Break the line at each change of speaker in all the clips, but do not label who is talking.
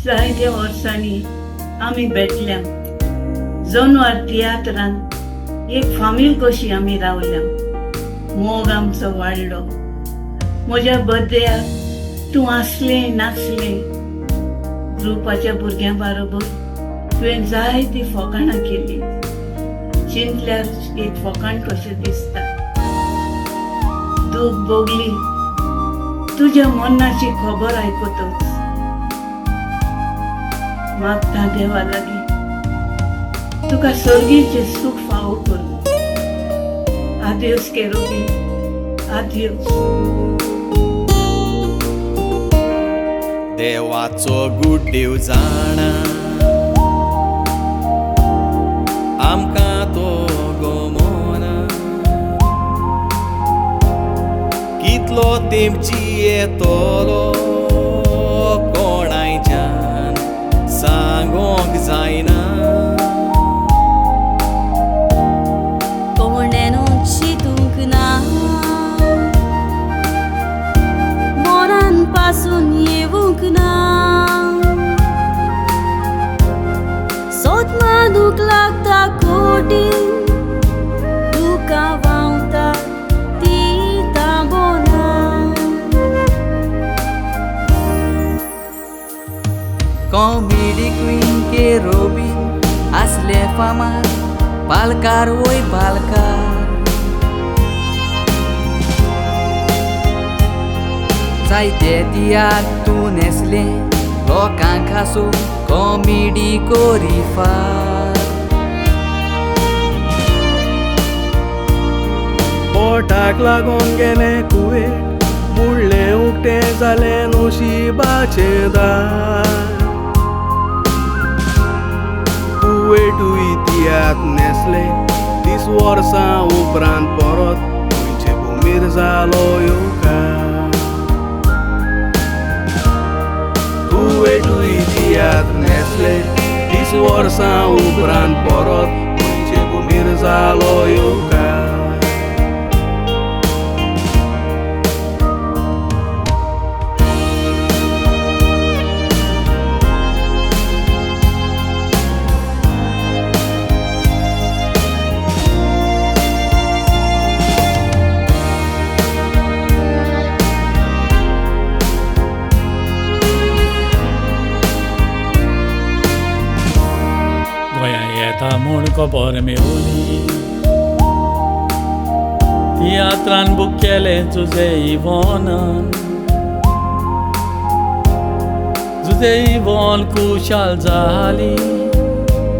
जायत्या वर्सांनी आमी भेटल्या. जनवार तियात्रांत एक फामील कशी आमी रावल्या. मोग आमचो वाडलो. म्हज्या बर्थडेयाक तूं आसलें नाचलें. ग्रुपाच्या भुरग्यां बरोबर तुवें जायतीं फकाणां केलीं. चिंतल्यार एक फकाण कशें दिसता. दूख भोगली तुज्या मनाची खबर आयकतच. मागता देवा लागीं तुका सर्गीचें सूख फावो करूं. Adeus, Quero. Adeus.
देवाचो गुड्डेव जाणा आमकां तो गोमोना. कितलो तेंपची येतलो कोणायच्यान सांगोंक जायना.
कोणेनूच चिंतूंक ना. मोरान पासून येवूंक ना. सोदमा दूख लागता कोटी. दुकां व्हांवता ती थांबोना. कॉमेडी क्वीन केरो बीन आसले फामाद. पालकार वय पालकार. जायते तियात्र नेसलें लोकांक हांसूंक कॉमेडी कोरी फार.
पोटाक लागून गेलें कुवेट. मुडलें उक्तें जालें नशिबाचें दार. कुवेटूय तियात्र नेसलें. 30 वर्सां उपरांत परत गोंयचे भुमीर जालो येवकार. कुवेटूय तियात्र नेसलें. 30 वर्सां उपरांत परत गोंयचे भुमीर जालो येवकार.
गोंयां येता म्हूण खबर मेवली. तियात्रान बूक केलें तुजें इवोनान. तुजें इवोन खुशाल जाली.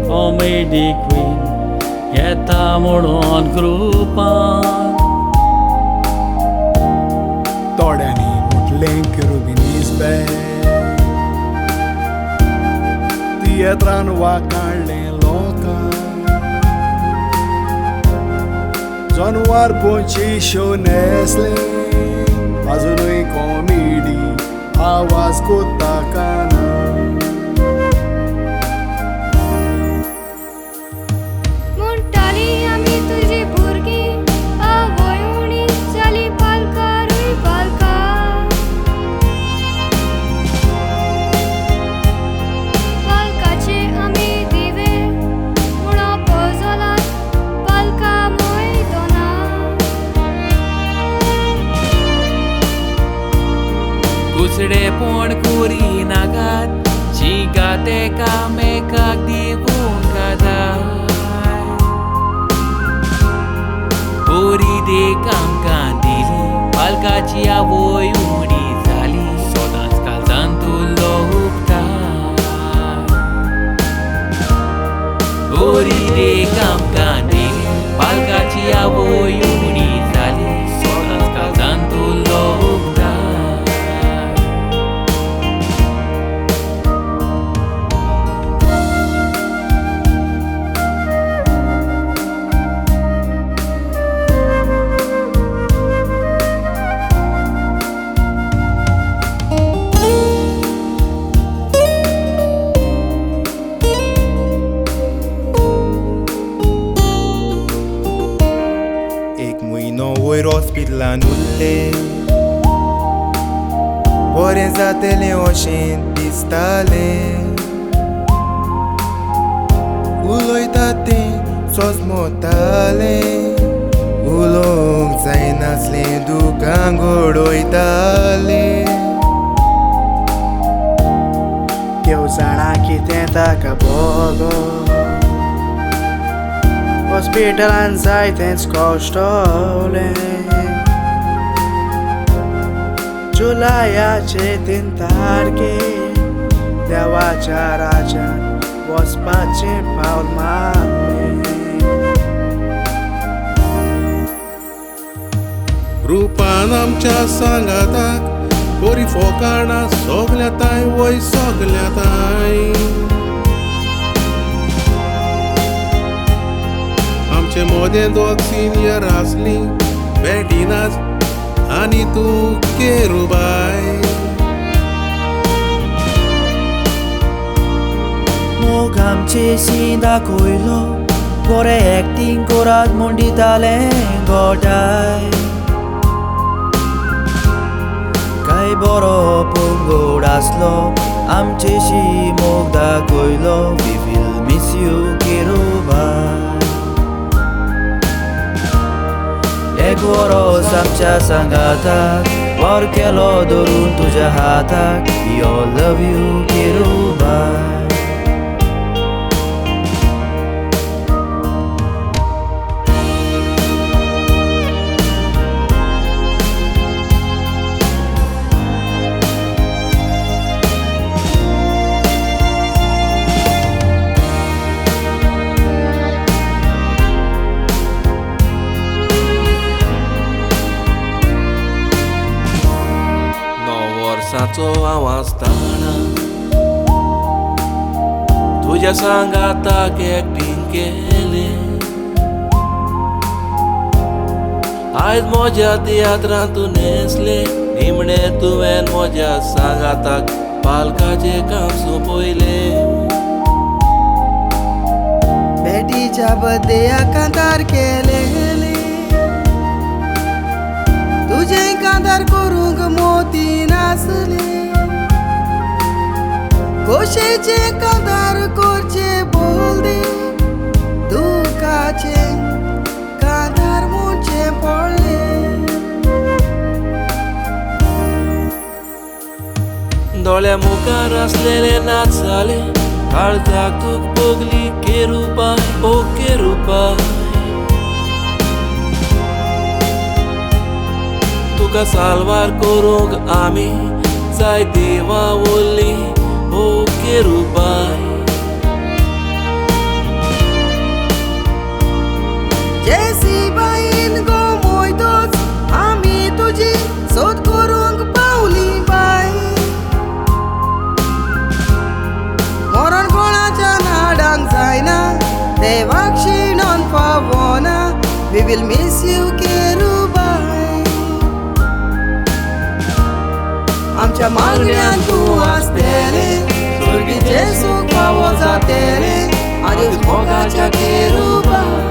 कॉमेडी क्वीन येता म्हणून ग्रुपान.
थोड्यांनी म्हटलें केरुबीनीस बॅग. तियात्रान वाकाडलें लोकांक. जनवार पोंची शो नेसले. अजुनूय कॉमेडी आवाज कोत्ता काना.
म्हणटालीं आमी तुजीं भुरगीं. आवय उणी जाली पालकारूय पालकार. पालकाचे आमी दिवे म्हणो पोजोलात. पालका मोयदोना.
कुसडेपण कोरी नाकात. शिका तेका मेकाक दिवूंक जाय. बरी देख आमकां दिली. पालकाची आवय उणी जाली. सदांच काळजान तुल्लो उपकार. बरी देख आमकां दिली. पालकाची आवय उणी जाली. सदांच काळजान तुल्लो उपकार.
वयर हॉस्पिटलान उरलें. बरें जातलें अशें दिसतालें उलोयता तें सोजमोतालें उलोवंक जायनासलें दुखां घोडोयतालें
केव जाणा कितें ताका बोगो हॉस्पिटलान जायतेंच कोश्टवलें जुलायाचे 3 तारखे देवाच्या राज्यान वचपाचें पावल मारलें
रुपान आमच्या सांगाताक बरी फोकाणां सोगल्याताय वय सोगल्याताय आमचे मोदें दोग सिनियर आसलीं बेटिनाच आनी तूं केरू बाय
मोग आमचे सी दाखयलो बरें एक्टींग कोरात म्हूण दितालें गोठाय काय बरो पंगड आसलो आमचेशी मोग दाखयलो वी विल मिस यू केरू बाय एक वरोस आमच्या सांगाताक वर केलो धरून तुज्या हाताक वी ऑल लव यू केरू बाय
वर्साचो हांव आसतना तुज्या सांगाताक एक्टींग केलें आयज म्हज्या तियात्रांत तूं नेसलें निमणें तुवें म्हज्या सांगाताक पालकाचें काम सोंपयलें
बेटीच्या बर्थडेया कांतार केलेली तुजें कांतार करूंक मोती नासली खोशेचें कांतार करचें बोलदी दुखाचें कांतार म्हणचें पडलें
दोळ्या मुखार आसलेले नाच जाले काळजाक तूक पोगली केरूबाय ओ केरूबाय तुका साल्वार करूंक आमी जाय देवा वल्ली ओ केरूबाय
जेसी बाईन गोमोयतोच आमी तुजी सोद करूंक पावली बाय मरण कोणाच्या नाडांक जायना देवाक शिणोन पावना वी विल मिस यू केरूबाय आमच्या मागण्यांत तूं आसतलें स्वर्गीचें सूख फावो जातलें आदेस मोगाच्या केरूबाय